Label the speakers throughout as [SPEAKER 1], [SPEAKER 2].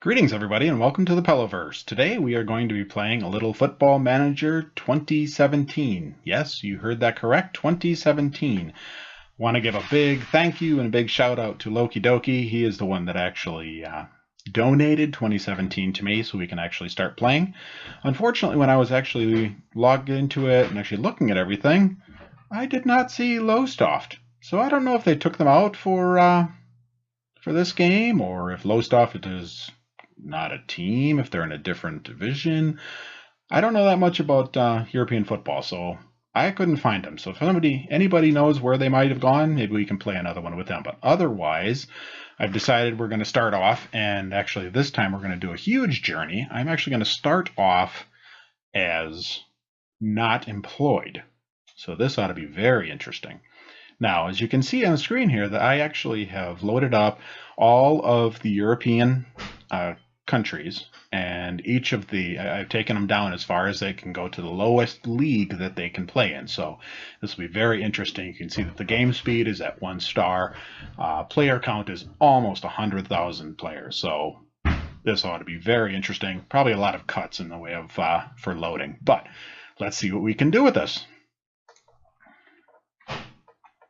[SPEAKER 1] Greetings, everybody, and welcome to the Pellaverse. Today we are going to be playing a little Football Manager 2017. Yes, you heard that correct, 2017. Want to give a big thank you and a big shout out to LokiDoki. He is the one that actually donated 2017 to me so we can actually start playing. Unfortunately, when I was actually logged into it and actually looking at everything, I did not see Lowestoft. So I don't know if they took them out for this game, or if Lowestoft is not a team, if they're in a different division. I don't know that much about European football, so I couldn't find them. So if anybody knows where they might have gone, maybe we can play another one with them. But otherwise, I've decided we're going to start off, and actually this time we're going to do a huge journey. I'm actually going to start off as not employed. So this ought to be very interesting. Now, as you can see on the screen here, that I actually have loaded up all of the European countries, and each of I've taken them down as far as they can go to the lowest league that they can play in. So this will be very interesting. You can see that the game speed is at 1 star. Player count is almost 100,000 players. So this ought to be very interesting. Probably a lot of cuts in the way of for loading, but let's see what we can do with this.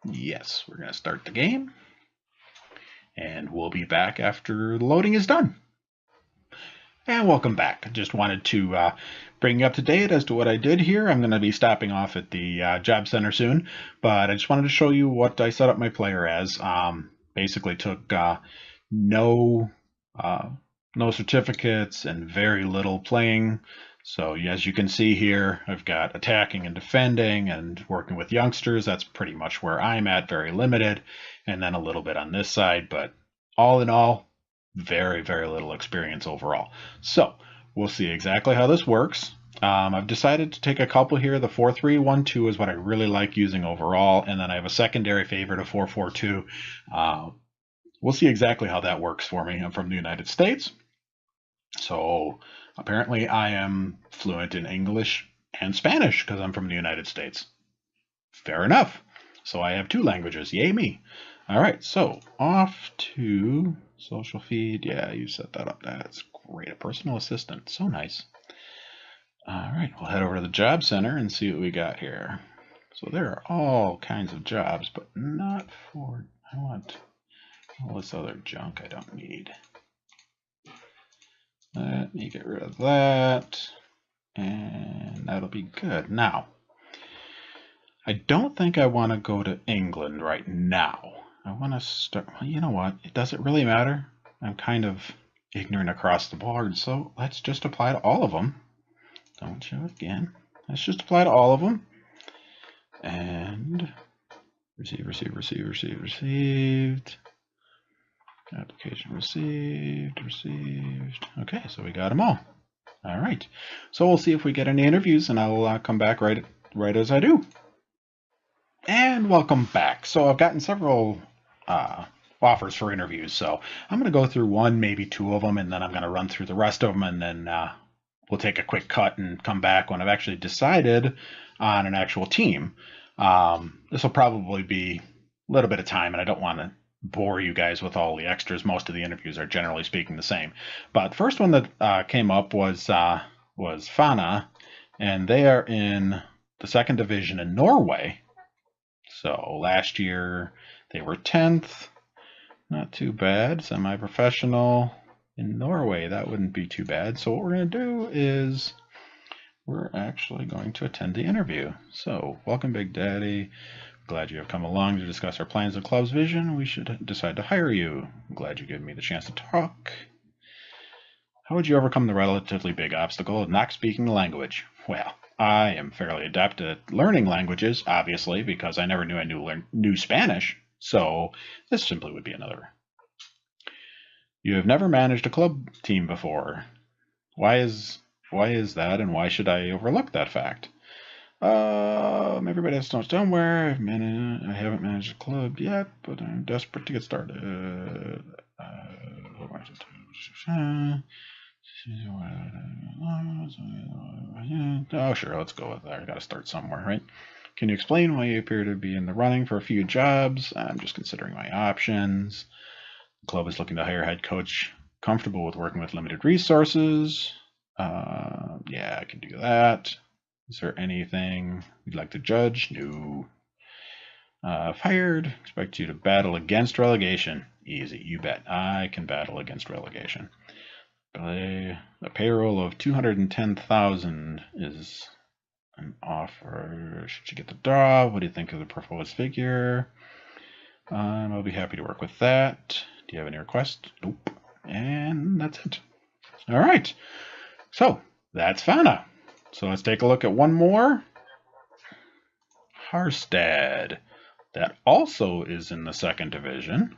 [SPEAKER 1] Yes, we're going to start the game, and we'll be back after the loading is done. And welcome back. I just wanted to bring you up to date as to what I did here. I'm going to be stopping off at the job center soon, but I just wanted to show you what I set up my player as. Basically took no certificates and very little playing. So as you can see here, I've got attacking and defending and working with youngsters. That's pretty much where I'm at, very limited. And then a little bit on this side, but all in all, very, very little experience overall. So we'll see exactly how this works. I've decided to take a couple here. The 4-3-1-2 is what I really like using overall. And then I have a secondary favorite of 4-4-2. We'll see exactly how that works for me. I'm from the United States. So apparently I am fluent in English and Spanish because I'm from the United States. Fair enough. So I have 2 languages. Yay me. All right, so off to social feed. Yeah, you set that up. That's great. A personal assistant. So nice. All right, we'll head over to the job center and see what we got here. So there are all kinds of jobs, but not for, I want all this other junk I don't need. Let me get rid of that, and that'll be good. Now, I don't think I want to go to England right now. I want to start, well, you know what? Does it really matter? I'm kind of ignorant across the board, so let's just apply to all of them. Don't show it again. Let's just apply to all of them. And received. Application received. Okay, so we got them all. All right. So we'll see if we get any interviews, and I'll come back right as I do. And welcome back. So I've gotten several offers for interviews. So I'm going to go through 1, maybe 2 of them, and then I'm going to run through the rest of them, and then we'll take a quick cut and come back when I've actually decided on an actual team. This will probably be a little bit of time, and I don't want to bore you guys with all the extras. Most of the interviews are generally speaking the same. But the first one that came up was Fana, and they are in the 2nd division in Norway. So last year they were 10th. Not too bad. Semi-professional in Norway. That wouldn't be too bad. So what we're going to do is we're actually going to attend the interview. So welcome, Big Daddy. Glad you have come along to discuss our plans and club's vision. We should decide to hire you. I'm glad you gave me the chance to talk. How would you overcome the relatively big obstacle of not speaking the language? Well, I am fairly adept at learning languages, obviously, because I never knew I knew Spanish. So this simply would be another. You have never managed a club team before. Why is that, and why should I overlook that fact? Everybody has to know somewhere. I haven't managed a club yet, but I'm desperate to get started. Oh, sure, let's go with that. I gotta start somewhere, right? Can you explain why you appear to be in the running for a few jobs? I'm just considering my options. The club is looking to hire a head coach comfortable with working with limited resources. Yeah, I can do that. Is there anything you'd like to judge? No. Fired. Expect you to battle against relegation. Easy, you bet. I can battle against relegation. A payroll of 210,000 is an offer. Should you get the job? What do you think of the proposed figure? I'll be happy to work with that. Do you have any requests? Nope. And that's it. All right. So that's Fana. So let's take a look at one more. Harstad. That also is in the 2nd division.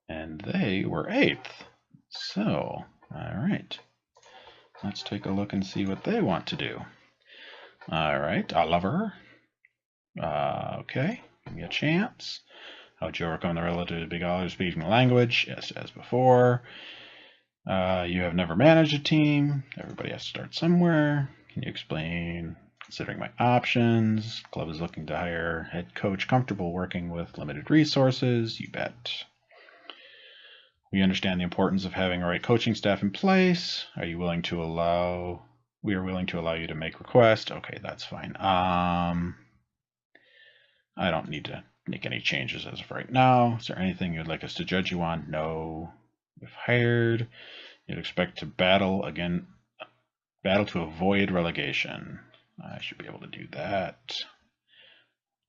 [SPEAKER 1] And they were 8th. So, all right. Let's take a look and see what they want to do. All right, Oliver. Okay, give me a chance. How would you overcome the relatively big odds speaking the language? Yes, as before. You have never managed a team. Everybody has to start somewhere. Can you explain? Considering my options, club is looking to hire head coach comfortable working with limited resources. You bet. We understand the importance of having a right coaching staff in place. Are you willing to allow? We are willing to allow you to make requests. Okay, that's fine. I don't need to make any changes as of right now. Is there anything you'd like us to judge you on? No. If hired, you'd expect to battle to avoid relegation. I should be able to do that.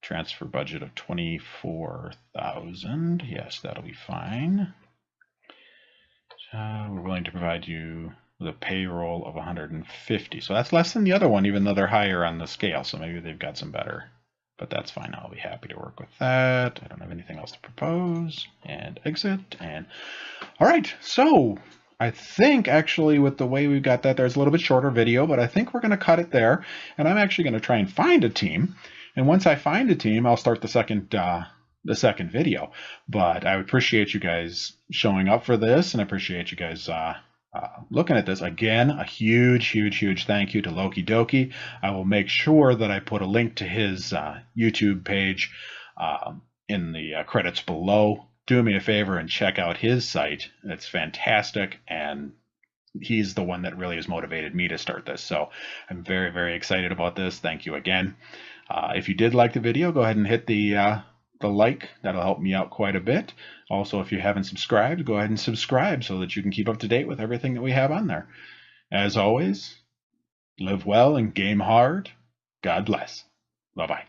[SPEAKER 1] Transfer budget of 24,000. Yes, that'll be fine. We're willing to provide you with a payroll of 150. So that's less than the other one, even though they're higher on the scale. So maybe they've got some better. But that's fine. I'll be happy to work with that. I don't have anything else to propose. And exit. And all right. So I think actually with the way we've got that, there's a little bit shorter video, but I think we're going to cut it there. And I'm actually going to try and find a team. And once I find a team, I'll start the second video. But I appreciate you guys showing up for this, and I appreciate you guys looking at this. Again, a huge thank you to LokiDoki. I will make sure that I put a link to his YouTube page in the credits below. Do me a favor and check out his site. It's fantastic, and he's the one that really has motivated me to start this. So I'm very excited about this. Thank you again. If you did like the video, go ahead and hit the like. That'll help me out quite a bit. Also, if you haven't subscribed, go ahead and subscribe so that you can keep up to date with everything that we have on there. As always, live well and game hard. God bless. Bye-bye.